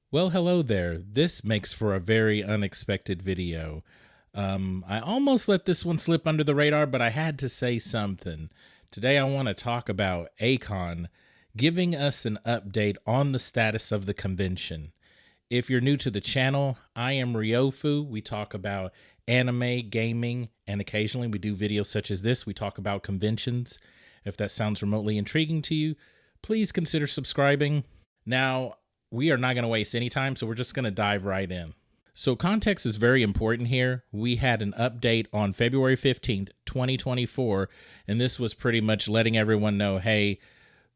Well, hello there. This makes for a very unexpected video. I almost let this one slip under the radar, but I had to say something. Today I want to talk about A-kon giving us an update on the status of the convention. If you're new to the channel, I am Ryofu. We talk about anime, gaming, and occasionally we do videos such as this. We talk about conventions. If that sounds remotely intriguing to you, please consider subscribing. Now, we are not going to waste any time, so we're just going to dive right in. So context is very important here. We had an update on February 15th, 2024, and this was pretty much letting everyone know, hey,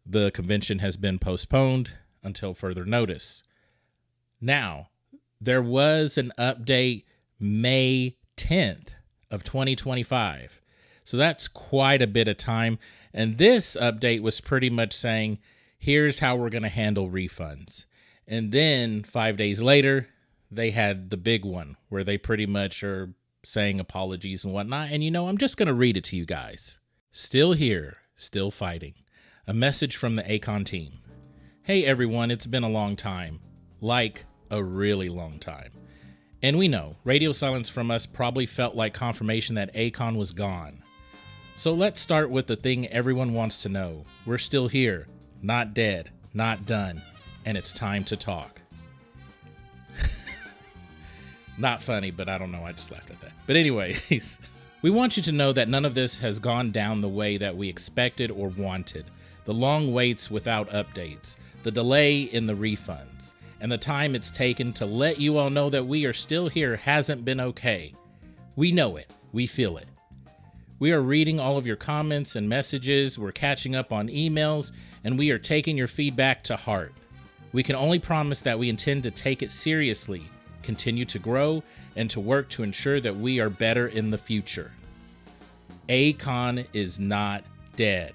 the convention has been postponed until further notice. Now, there was an update May 10th of 2025. So that's quite a bit of time. And this update was pretty much saying, here's how we're going to handle refunds. And then 5 days later, they had the big one where they pretty much are saying apologies and whatnot. And I'm just going to read it to you guys. Still here, still fighting. A message from the A-kon team. Hey everyone, it's been a long time. Like a really long time. And we know, radio silence from us probably felt like confirmation that A-kon was gone. So let's start with the thing everyone wants to know. We're still here, not dead, not done. And it's time to talk. Not funny, but I don't know. I just laughed at that. But anyways, we want you to know that none of this has gone down the way that we expected or wanted. The long waits without updates, the delay in the refunds, and the time it's taken to let you all know that we are still here hasn't been okay. We know it. We feel it. We are reading all of your comments and messages. We're catching up on emails, and we are taking your feedback to heart. We can only promise that we intend to take it seriously, continue to grow, and to work to ensure that we are better in the future. A-kon is not dead,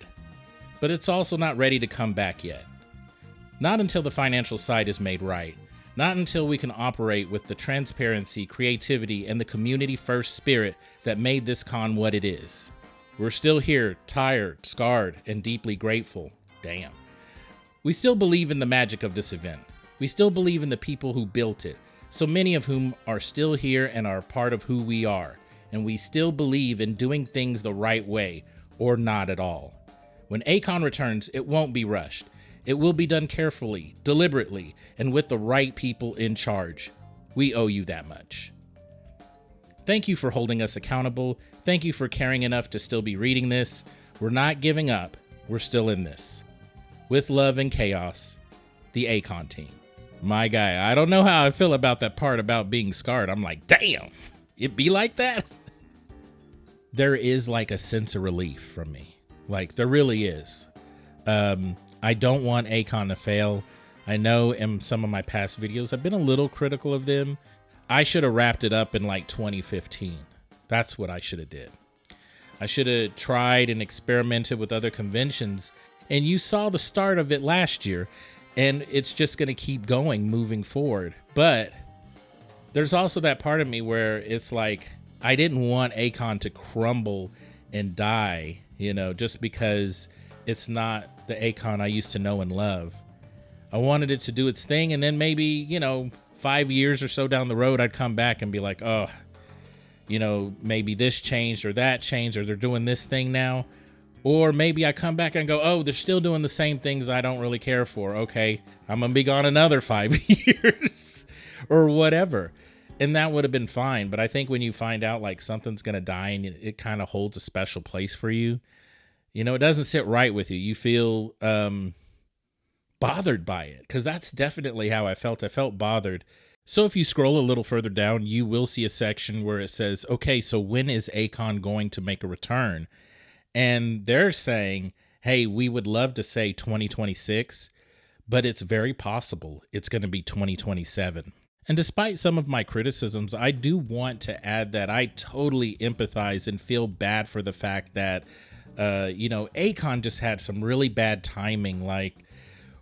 but it's also not ready to come back yet. Not until the financial side is made right. Not until we can operate with the transparency, creativity, and the community-first spirit that made this con what it is. We're still here, tired, scarred, and deeply grateful. Damn. We still believe in the magic of this event. We still believe in the people who built it, so many of whom are still here and are part of who we are. And we still believe in doing things the right way, or not at all. When A-kon returns, it won't be rushed. It will be done carefully, deliberately, and with the right people in charge. We owe you that much. Thank you for holding us accountable. Thank you for caring enough to still be reading this. We're not giving up. We're still in this. With love and chaos, the A-kon team. My guy, I don't know how I feel about that part about being scarred. I'm like, damn, it be like that? There is like a sense of relief from me. Like, there really is. I don't want A-kon to fail. I know in some of my past videos, I've been a little critical of them. I should have wrapped it up in like 2015. That's what I should have did. I should have tried and experimented with other conventions. And you saw the start of it last year, and it's just going to keep going moving forward. But there's also that part of me where it's like, I didn't want A-kon to crumble and die, just because it's not the A-kon I used to know and love. I wanted it to do its thing, and then maybe, 5 years or so down the road, I'd come back and be like, oh, maybe this changed or that changed, or they're doing this thing now. Or maybe I come back and go, oh, they're still doing the same things I don't really care for. Okay, I'm going to be gone another 5 years or whatever. And that would have been fine. But I think when you find out like something's going to die and it kind of holds a special place for you, it doesn't sit right with you. You feel bothered by it, because that's definitely how I felt. I felt bothered. So if you scroll a little further down, you will see a section where it says, okay, so when is A-kon going to make a return? And they're saying, hey, we would love to say 2026, but it's very possible it's going to be 2027. And despite some of my criticisms, I do want to add that I totally empathize and feel bad for the fact that, A-kon just had some really bad timing. Like,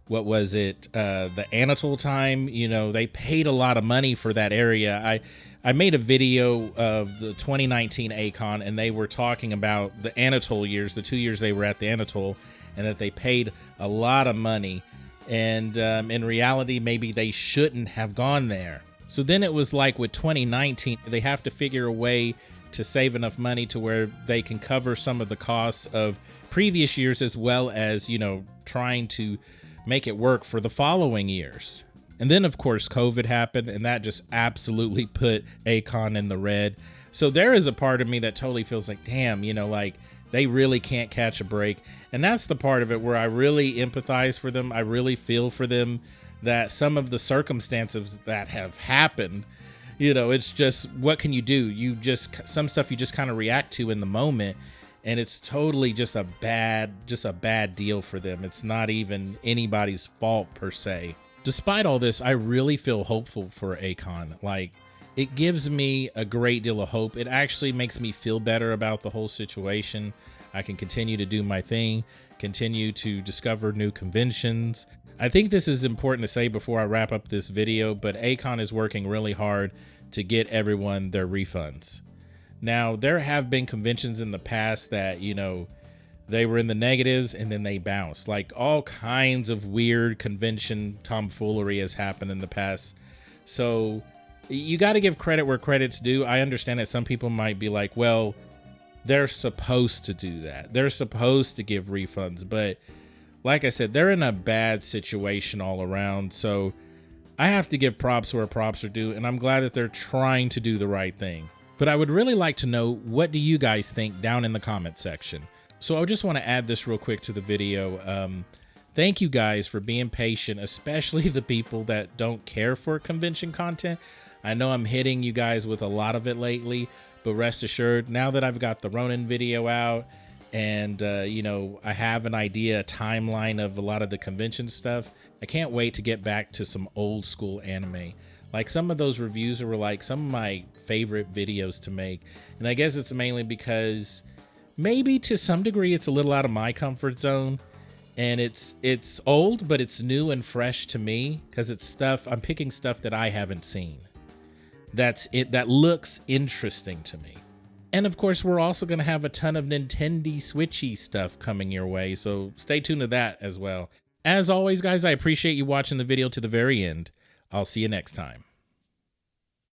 what was it? The Anatole time, they paid a lot of money for that area. I made a video of the 2019 A-kon, and they were talking about the Anatole years, the 2 years they were at the Anatole, and that they paid a lot of money And in reality, maybe they shouldn't have gone there. So then it was like with 2019, they have to figure a way to save enough money to where they can cover some of the costs of previous years, as well as, you know, trying to make it work for the following years. And then of course COVID happened, and that just absolutely put A-kon in the red. So there is a part of me that totally feels like, damn, you know, like they really can't catch a break. And that's the part of it where I really empathize for them. I really feel for them, that some of the circumstances that have happened, you know, it's just, what can you do? You just, some stuff you just kind of react to in the moment, and it's totally just a bad deal for them. It's not even anybody's fault per se. Despite all this, I really feel hopeful for A-kon. Like, it gives me a great deal of hope. It actually makes me feel better about the whole situation. I can continue to do my thing, continue to discover new conventions. I think this is important to say before I wrap up this video, but A-kon is working really hard to get everyone their refunds. Now, there have been conventions in the past that, you know, they were in the negatives and then they bounced. Like, all kinds of weird convention tomfoolery has happened in the past. So you got to give credit where credit's due. I understand that some people might be like, well, they're supposed to do that. They're supposed to give refunds. But like I said, they're in a bad situation all around. So I have to give props where props are due. And I'm glad that they're trying to do the right thing. But I would really like to know, what do you guys think down in the comment section? So I just want to add this real quick to the video. Thank you guys for being patient, especially the people that don't care for convention content. I know I'm hitting you guys with a lot of it lately, but rest assured, now that I've got the Ronin video out and, you know, I have an idea, a timeline of a lot of the convention stuff, I can't wait to get back to some old school anime. Like, some of those reviews were like some of my favorite videos to make. And I guess it's mainly because maybe to some degree it's a little out of my comfort zone. And it's old, but it's new and fresh to me because it's stuff, I'm picking stuff that I haven't seen. That's it, that looks interesting to me. And of course, we're also going to have a ton of Nintendo Switchy stuff coming your way, so stay tuned to that as well. As always, guys, I appreciate you watching the video to the very end. I'll see you next time.